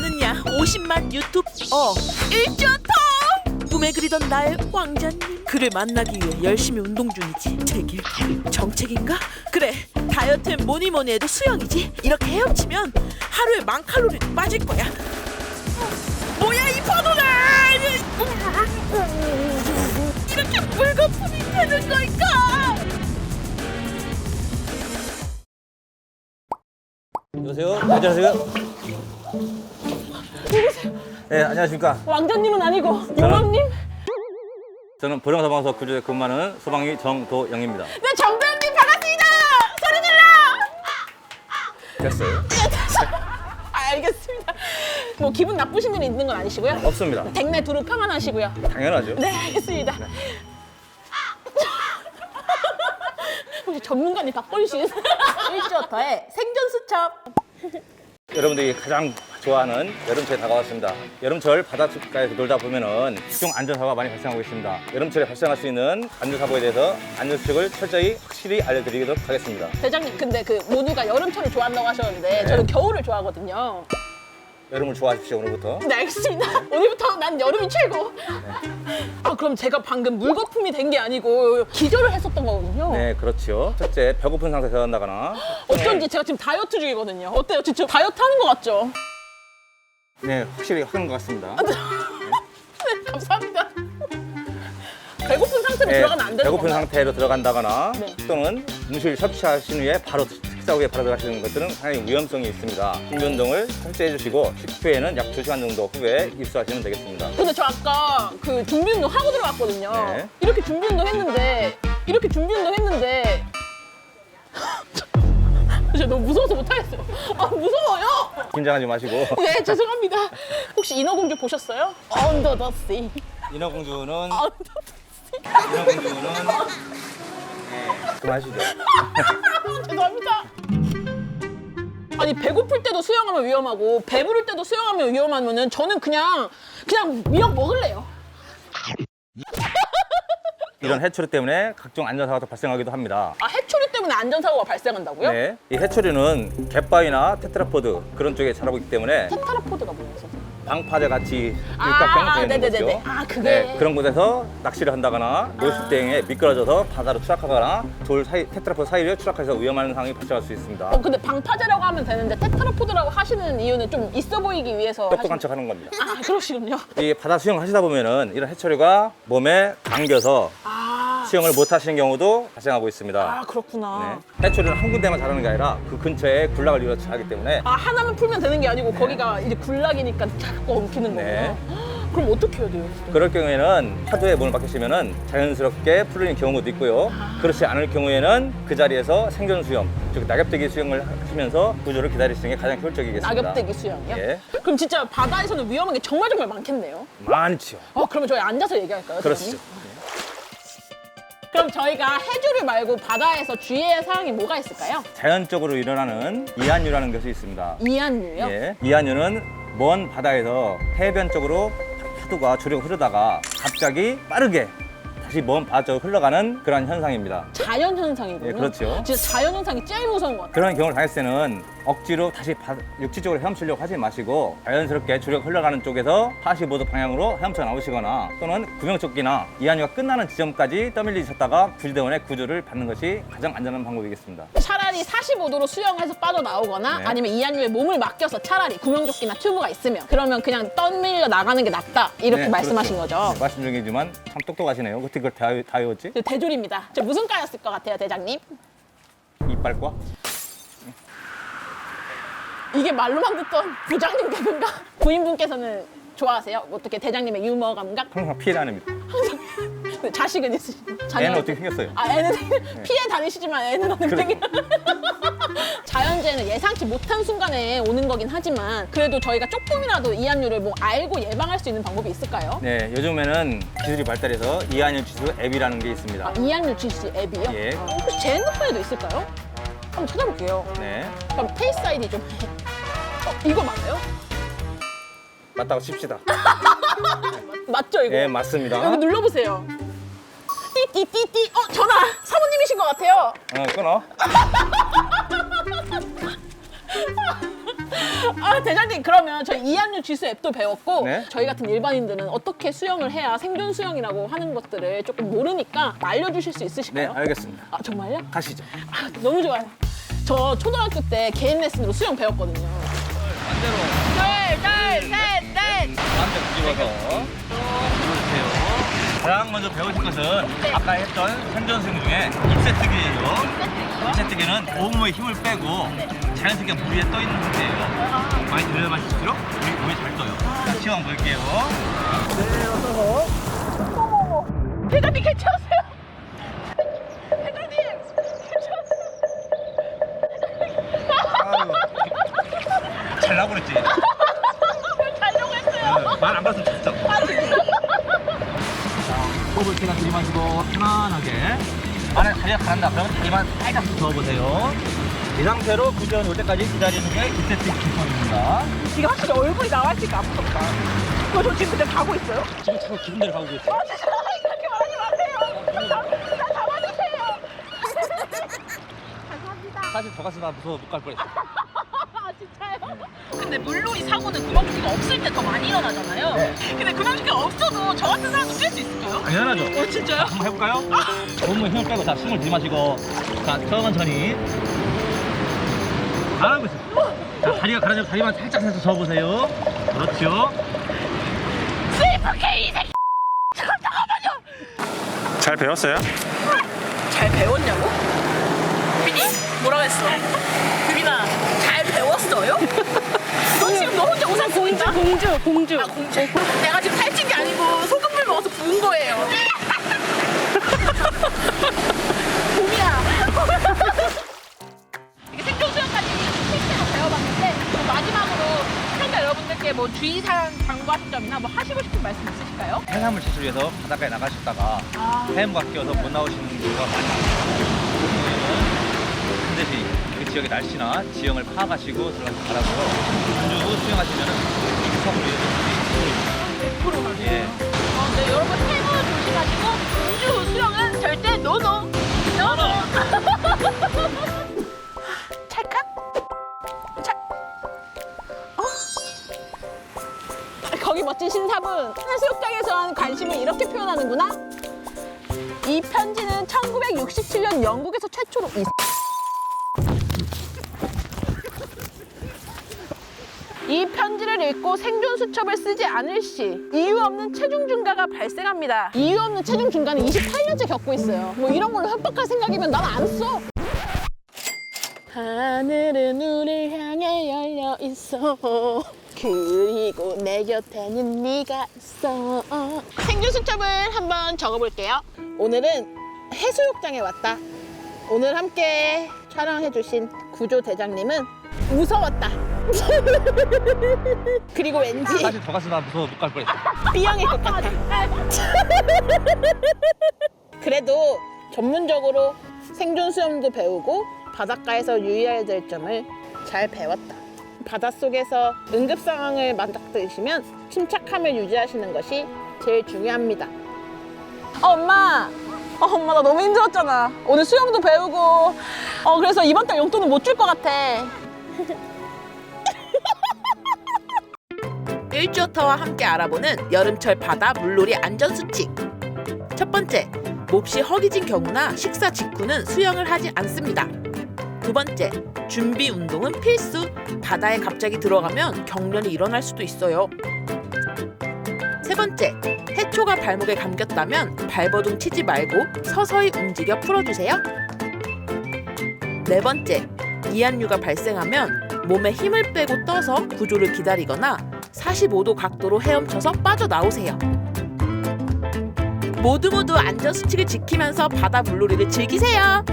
나는야 50만 유튜브 1조통 꿈에 그리던 나의 왕자님 그를 만나기 위해 열심히 운동 중이지. 제 길 정책인가? 그래 다이어트엔 뭐니 해도 수영이지. 이렇게 헤엄치면 하루에 10,000칼로리 빠질 거야. 뭐야 이 번호가 이렇게 물거품이 되는 걸까? 여보세요? 안녕하세요? 네, 안녕하십니까? 왕자님은 아니고 용왕님? 저는 보령소방서 구조대 근무하는 소방위 정도영입니다. 네, 정도영님 반갑습니다. 소리 질러. 됐어요? 알겠습니다. 뭐 기분 나쁘신 일이 있는 건 아니시고요? 없습니다. 댁내 두루 평안하시고요. 당연하죠. 네, 알겠습니다. 혹시 전문가님 박건신 1조터의 생존수첩. 여러분들이 가장 좋아하는 여름철이 다가왔습니다. 여름철 바닷가에서 놀다 보면은 각종 안전사고가 많이 발생하고 있습니다. 여름철에 발생할 수 있는 안전사고에 대해서 안전수칙을 철저히 확실히 알려드리도록 하겠습니다. 대장님, 근데 그 모두가 여름철을 좋아한다고 하셨는데 저는 겨울을 좋아하거든요. 여름을 좋아하십시오, 오늘부터. 네, 알겠습니다. 오늘부터 난 여름이 최고. 아, 그럼 제가 방금 물거품이 된 게 아니고 기절을 했었던 거거든요. 네, 그렇죠. 첫째, 배고픈 상태에서 한다거나. 어쩐지 제가 지금 다이어트 중이거든요. 어때요? 지금 다이어트 하는 것 같죠? 네, 확실히 하는 것 같습니다. 네, 감사합니다. 배고픈 상태로 들어가면 안 되는 배고픈 건가요? 상태로 들어간다거나 네. 또는 음식을 섭취하신 후에 바로 식사 후에 바로 들어가시는 것들은 상당히 위험성이 있습니다. 준비 운동을 철저히 해주시고 식후에는 약 2시간 정도 후에 입수하시면 되겠습니다. 근데 저 아까 그 준비 운동 하고 들어갔거든요. 네. 이렇게 준비 운동 했는데 진짜 너무 무서워서 못하겠어요. 아, 무서워요. 긴장하지 마시고. 네, 죄송합니다. 혹시 인어공주 보셨어요? Under the Sea. 인어공주는 Under 그만하시죠. 죄송합니다. 아니, 배고플 때도 수영하면 위험하고 배부를 때도 수영하면 위험하면은 저는 그냥 미역 먹을래요. 이런 해초리 때문에 각종 안전사고가 발생하기도 합니다. 아, 해초리 때문에 안전사고가 발생한다고요? 네, 이 해초리는 갯바위나 테트라포드 그런 쪽에 자라고 있기 때문에 테트라포드가 뭐예요, 선생님? 방파제 같이 아, 육각형 되는 네네네네. 거죠. 아, 그게. 네, 그런 곳에서 낚시를 한다거나 노숙대행에 미끄러져서 바다로 추락하거나 돌 사이 테트라포드 사이를 추락해서 위험한 상황이 발생할 수 있습니다. 근데 방파제라고 하면 되는데 테트라포드라고 하시는 이유는 좀 있어 보이기 위해서 똑똑한 척 하는 겁니다. 아, 그러시군요. 이 바다 수영 하시다 보면은 이런 해초리가 몸에 감겨서 아, 수영을 못 하시는 경우도 발생하고 있습니다. 아, 그렇구나. 네. 해초리는 한 군데만 자라는 게 아니라 그 근처에 군락을 이루어 자라기 때문에 아, 하나만 풀면 되는 게 아니고 거기가 이제 군락이니까 자꾸 엉키는 거구나. 네. 그럼 어떻게 해야 돼요? 그럴 경우에는 파도에 몸을 맡기시면은 자연스럽게 풀리는 경우도 있고요. 그렇지 않을 경우에는 그 자리에서 생존 수영, 즉 낙엽대기 수영을 하시면서 구조를 기다리시는 게 가장 효율적이겠습니다. 낙엽대기 수영이요? 예. 그럼 진짜 바다에서는 위험한 게 정말 많겠네요. 많지요. 그러면 저희 앉아서 얘기할까요? 그렇죠. 대표님? 그럼 저희가 해조류 말고 바다에서 주의해야 할 사항이 뭐가 있을까요? 자연적으로 일어나는 이한류라는 것이 있습니다. 이한류요? 예. 이한류는 먼 바다에서 해변 쪽으로 파도가 조르고 흐르다가 갑자기 빠르게 다시 먼 바다 쪽으로 흘러가는 그런 현상입니다. 자연 현상이군요. 예, 그렇죠. 진짜 자연 현상이 제일 무서운 것 같아요. 그런 경우를 당했을 때는 억지로 다시 육지 쪽으로 헤엄치려고 하지 마시고 자연스럽게 조력 흘러가는 쪽에서 45도 방향으로 헤엄쳐 나오시거나 또는 구명조끼나 이한류가 끝나는 지점까지 떠밀리셨다가 구조대원의 구조를 받는 것이 가장 안전한 방법이겠습니다. 차라리 45도로 수영해서 빠져나오거나 네. 아니면 이한류에 몸을 맡겨서 차라리 구명조끼나 튜브가 있으면 그러면 그냥 떠밀려 나가는 게 낫다 이렇게 네, 말씀하신 그렇죠. 거죠. 네, 말씀 중이지만 참 똑똑하시네요. 어떻게 그걸 다 외웠지? 대졸입니다. 저 무슨 과였을 것 같아요, 대장님? 이빨과? 이게 말로만 듣던 부장님 개그인가? 부인분께서는 좋아하세요? 어떻게 대장님의 유머 감각? 항상 피해 다닙니다. 자식은 있으시죠? 애는 어떻게 생겼어요? 아, 애는 피해 다니시지만 애는 어떻게 그래. 자연재해는 예상치 못한 순간에 오는 거긴 하지만 그래도 저희가 조금이라도 이한류를 뭐 알고 예방할 수 있는 방법이 있을까요? 네, 요즘에는 기술이 발달해서 이한류 지수 앱이라는 게 있습니다. 아, 이한류 GC 앱이요? 예. 혹시 제 핸드폰에도 있을까요? 한번 찾아볼게요. 네, 그럼 페이스 아이디 좀. 이거 맞아요? 맞다고 칩시다. 맞죠 이거? 네, 맞습니다. 여기 눌러보세요. 띠띠띠띠. 전화. 사모님이신 것 같아요. 끊어. 아 대장님 그러면 저희 이한류 지수 앱도 배웠고 네. 저희 같은 일반인들은 어떻게 수영을 해야 생존 수영이라고 하는 것들을 조금 모르니까 알려주실 수 네, 있으실까요? 알겠습니다. 아 정말요? 가시죠. 아, 너무 좋아요. 저 초등학교 때 개인 레슨으로 수영 배웠거든요. 반대로 셋. 반대 뒤집어서 누르세요. 가장 먼저 배우실 것은 아까 했던 생존 수영 중에 입새뜨기예요. 입새뜨기는 온몸에 힘을 빼고 자연스럽게 물 위에 떠 있는 상태예요. 많이 들여마실수록 물이 잘 떠요. 시험 볼게요. 대장님 괜찮으세요? 대장님 괜찮으세요? 잘 나버렸지? 가려고 했어요. 말 안 봤으면 좋겠어. 호흡을 제가 들이마시고 편안하게 안에 다리가 가란다 그러면 다리만 살짝 저어보세요. 이 상태로 구조원 올 때까지 기다리는 게 기세팅 기법입니다. 지금 확실히 얼굴이 나와 있으니까 아프다. 저 지금 그때 가고 있어요? 지금 자꾸 기분대로 가고 계세요. 아 진짜 그렇게 말하지 마세요. 나 잡아주세요. 감사합니다. 사실 저 갔으면 무서워 못 갈 뻔했어. 아 진짜요? 근데 물놀이 사고는 구명조끼가 없을 때 더 많이 일어나잖아요. 네. 근데 구명조끼가 없어도 저 같은 사람도 깰 수 있을까요? 당연하죠. 진짜요? 한번 해볼까요? 온몸에 힘을 빼고 자 숨을 들이마시고 자 천천히 잘하고 있어요. 자 다리가 가라앉으면 다리만 살짝 저어보세요. 그렇죠. 슬프게 이 새끼. 잘 배웠어요? 잘 배웠냐고? 규빈이? 뭐라고 했어? 규빈아 잘 배웠어요? 너 지금 너 혼자 웃을 수 있나? 공주. 아 공주. 내가 지금 살찐 게 아니고 소금물 먹어서 부은 거예요. 봄이야. 이게 생존 수영까지 실제로 배워봤는데 마지막으로 시청자 여러분들께 뭐 주의사항 당부하시점이나 뭐 하시고 싶은 말씀 있으실까요? 해산물 채취를 위해서 바닷가에 나가셨다가 해엄과 끼어서 못 나오시는 경우가 많이 있어요. 반드시 그 지역의 날씨나 지형을 파악하시고 들어가시 바라고요. 군주 수영하시면 위험을 위해서 100%나 예. 네, 여러분 해무 조심하시고 공주 수영은 절대 노노. 찰칵. 거기 멋진 신사분 해수욕장에서 하는 관심을 이렇게 표현하는구나. 이 편지는 1967년 영국에서 최초로 이 편지를 읽고 생존 수첩을 쓰지 않을 시 이유 없는 체중 증가가 발생합니다. 이유 없는 체중 증가는 28년째 겪고 있어요. 뭐 이런 걸로 협박할 생각이면 난 안 써. 하늘은 우리를 향해 열려 있어. 그리고 내 곁에는 네가 있어. 생존 수첩을 한번 적어볼게요. 오늘은 해수욕장에 왔다. 오늘 함께 촬영해주신 구조 대장님은 무서웠다. 그리고 왠지 사실 저 갔으면 무서워 못 갈 뻔했어. B형일 것 같아. 그래도 전문적으로 생존 수영도 배우고 바닷가에서 유의해야 될 점을 잘 배웠다. 바닷속에서 응급 상황을 맞닥뜨리시면 침착함을 유지하시는 것이 제일 중요합니다. 엄마! 엄마 나 너무 힘들었잖아. 오늘 수영도 배우고 그래서 이번 달 용돈은 못 줄 것 같아. 일주어터와 함께 알아보는 여름철 바다 물놀이 안전수칙. 첫 번째, 몹시 허기진 경우나 식사 직후는 수영을 하지 않습니다. 두 번째, 준비 운동은 필수. 바다에 갑자기 들어가면 경련이 일어날 수도 있어요. 세 번째, 해초가 발목에 감겼다면 발버둥 치지 말고 서서히 움직여 풀어주세요. 네 번째, 이한류가 발생하면 몸에 힘을 빼고 떠서 구조를 기다리거나 45도 각도로 헤엄쳐서 빠져나오세요. 모두 안전수칙을 지키면서 바다 물놀이를 즐기세요.